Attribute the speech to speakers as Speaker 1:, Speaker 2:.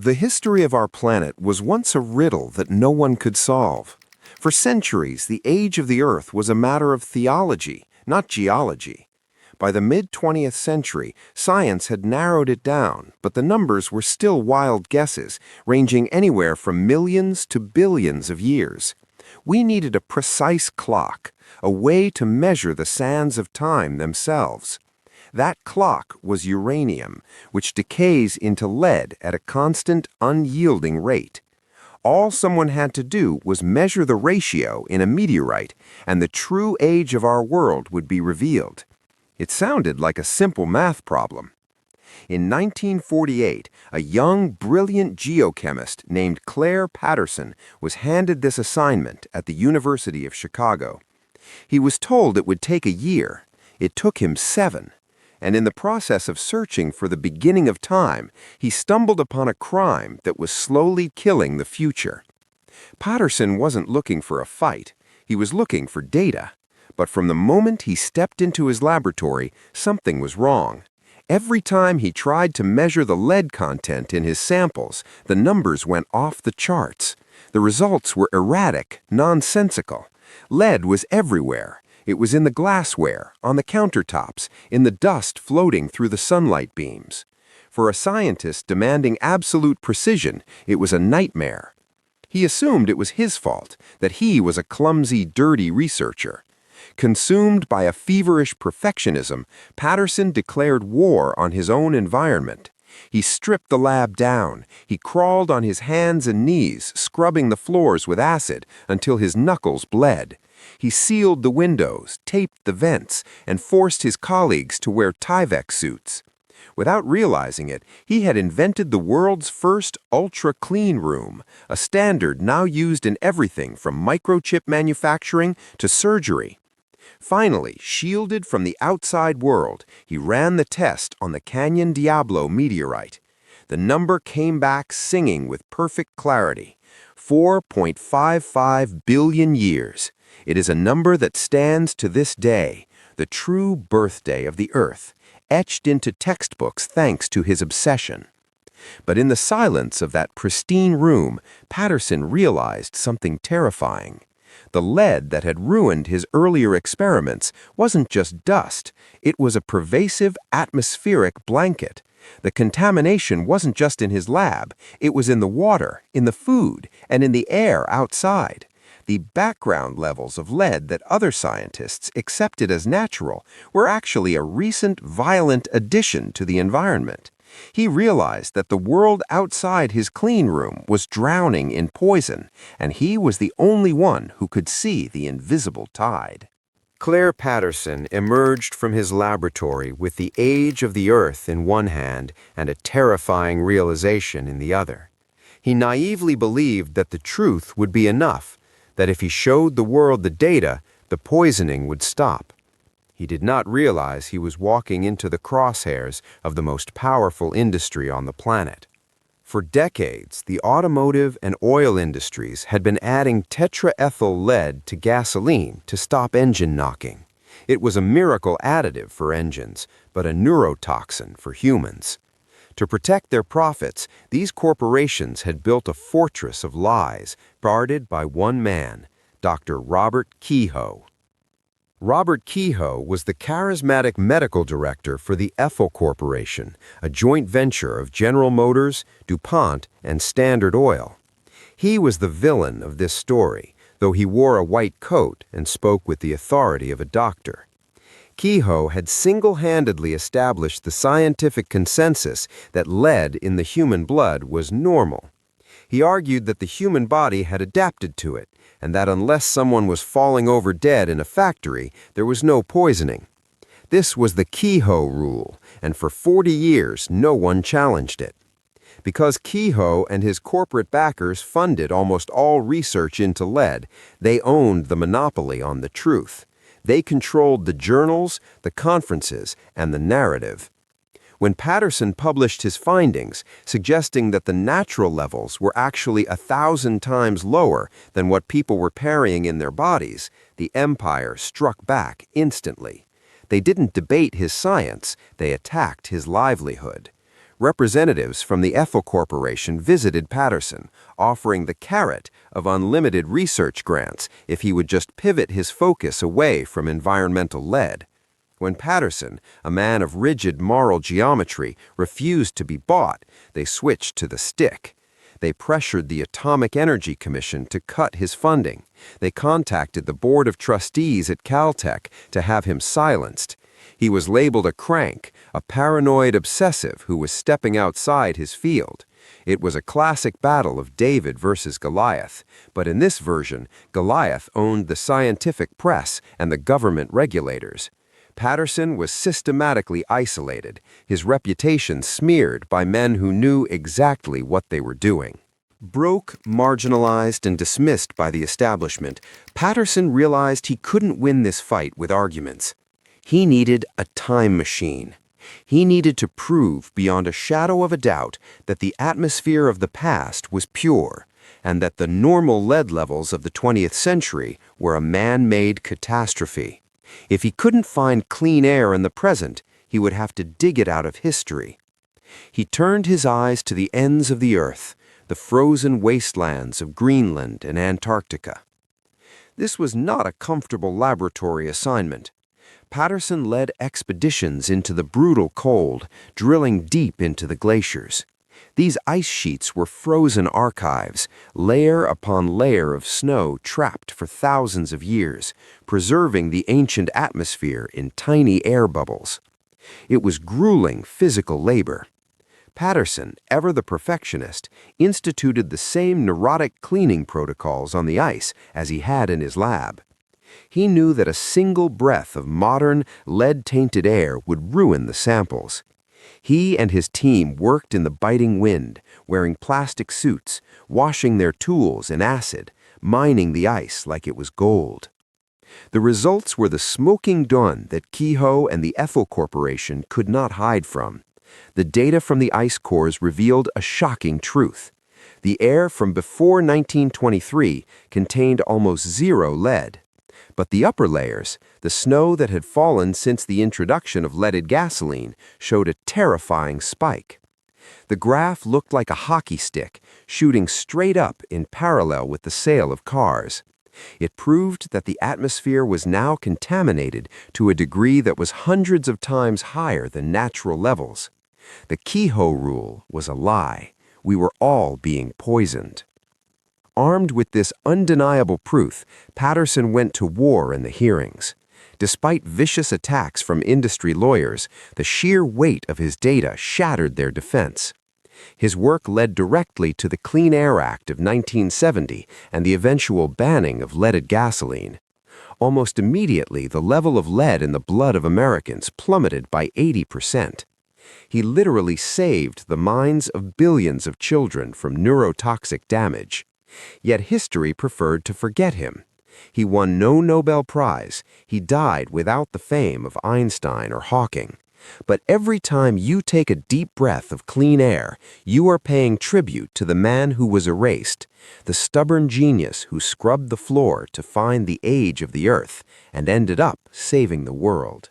Speaker 1: The history of our planet was once a riddle that no one could solve. For centuries, the age of the Earth was a matter of theology, not geology. By the mid-20th century, science had narrowed it down, but the numbers were still wild guesses, ranging anywhere from millions to billions of years. We needed a precise clock, a way to measure the sands of time themselves. That clock was uranium, which decays into lead at a constant, unyielding rate. All someone had to do was measure the ratio in a meteorite, and the true age of our world would be revealed. It sounded like a simple math problem. In 1948, a young, brilliant geochemist named Clair Patterson was handed this assignment at the University of Chicago. He was told it would take a year. It took him 7. And in the process of searching for the beginning of time, he stumbled upon a crime that was slowly killing the future. Patterson wasn't looking for a fight. He was looking for data. But from the moment he stepped into his laboratory, something was wrong. Every time he tried to measure the lead content in his samples, the numbers went off the charts. The results were erratic, nonsensical. Lead was everywhere. It was in the glassware, on the countertops, in the dust floating through the sunlight beams. For a scientist demanding absolute precision, it was a nightmare. He assumed it was his fault, that he was a clumsy, dirty researcher. Consumed by a feverish perfectionism, Patterson declared war on his own environment. He stripped the lab down. He crawled on his hands and knees, scrubbing the floors with acid until his knuckles bled. He sealed the windows, taped the vents, and forced his colleagues to wear Tyvek suits. Without realizing it, he had invented the world's first ultra-clean room, a standard now used in everything from microchip manufacturing to surgery. Finally, shielded from the outside world, he ran the test on the Canyon Diablo meteorite. The number came back singing with perfect clarity: 4.55 billion years. It is a number that stands to this day, the true birthday of the Earth, etched into textbooks thanks to his obsession. But in the silence of that pristine room, Patterson realized something terrifying. The lead that had ruined his earlier experiments wasn't just dust, it was a pervasive atmospheric blanket. The contamination wasn't just in his lab, it was in the water, in the food, and in the air outside. The background levels of lead that other scientists accepted as natural were actually a recent violent addition to the environment. He realized that the world outside his clean room was drowning in poison, and he was the only one who could see the invisible tide. Clair Patterson emerged from his laboratory with the age of the Earth in one hand and a terrifying realization in the other. He naively believed that the truth would be enough, that if he showed the world the data, the poisoning would stop. He did not realize he was walking into the crosshairs of the most powerful industry on the planet. For decades, the automotive and oil industries had been adding tetraethyl lead to gasoline to stop engine knocking. It was a miracle additive for engines, but a neurotoxin for humans. To protect their profits, these corporations had built a fortress of lies, guarded by one man, Dr. Robert Kehoe. Robert Kehoe was the charismatic medical director for the Ethyl Corporation, a joint venture of General Motors, DuPont, and Standard Oil. He was the villain of this story, though he wore a white coat and spoke with the authority of a doctor. Kehoe had single-handedly established the scientific consensus that lead in the human blood was normal. He argued that the human body had adapted to it, and that unless someone was falling over dead in a factory, there was no poisoning. This was the Kehoe rule, and for 40 years no one challenged it. Because Kehoe and his corporate backers funded almost all research into lead, they owned the monopoly on the truth. They controlled the journals, the conferences, and the narrative. When Patterson published his findings, suggesting that the natural levels were actually 1,000 times lower than what people were carrying in their bodies, the empire struck back instantly. They didn't debate his science, they attacked his livelihood. Representatives from the Ethel Corporation visited Patterson, offering the carrot of unlimited research grants if he would just pivot his focus away from environmental lead. When Patterson, a man of rigid moral geometry, refused to be bought, they switched to the stick. They pressured the Atomic Energy Commission to cut his funding. They contacted the Board of Trustees at Caltech to have him silenced. He was labeled a crank, a paranoid obsessive who was stepping outside his field. It was a classic battle of David versus Goliath, but in this version, Goliath owned the scientific press and the government regulators. Patterson was systematically isolated, his reputation smeared by men who knew exactly what they were doing. Broke, marginalized, and dismissed by the establishment, Patterson realized he couldn't win this fight with arguments. He needed a time machine. He needed to prove beyond a shadow of a doubt that the atmosphere of the past was pure, and that the normal lead levels of the 20th century were a man-made catastrophe. If he couldn't find clean air in the present, he would have to dig it out of history. He turned his eyes to the ends of the earth, the frozen wastelands of Greenland and Antarctica. This was not a comfortable laboratory assignment. Patterson led expeditions into the brutal cold, drilling deep into the glaciers. These ice sheets were frozen archives, layer upon layer of snow trapped for thousands of years, preserving the ancient atmosphere in tiny air bubbles. It was grueling physical labor. Patterson, ever the perfectionist, instituted the same neurotic cleaning protocols on the ice as he had in his lab. He knew that a single breath of modern, lead-tainted air would ruin the samples. He and his team worked in the biting wind, wearing plastic suits, washing their tools in acid, mining the ice like it was gold. The results were the smoking gun that Kehoe and the Ethel Corporation could not hide from. The data from the ice cores revealed a shocking truth. The air from before 1923 contained almost zero lead. But the upper layers, the snow that had fallen since the introduction of leaded gasoline, showed a terrifying spike. The graph looked like a hockey stick, shooting straight up in parallel with the sale of cars. It proved that the atmosphere was now contaminated to a degree that was hundreds of times higher than natural levels. The Kehoe rule was a lie. We were all being poisoned. Armed with this undeniable proof, Patterson went to war in the hearings. Despite vicious attacks from industry lawyers, the sheer weight of his data shattered their defense. His work led directly to the Clean Air Act of 1970 and the eventual banning of leaded gasoline. Almost immediately, the level of lead in the blood of Americans plummeted by 80%. He literally saved the minds of billions of children from neurotoxic damage. Yet history preferred to forget him. He won no Nobel Prize. He died without the fame of Einstein or Hawking. But every time you take a deep breath of clean air, you are paying tribute to the man who was erased, the stubborn genius who scrubbed the floor to find the age of the earth and ended up saving the world.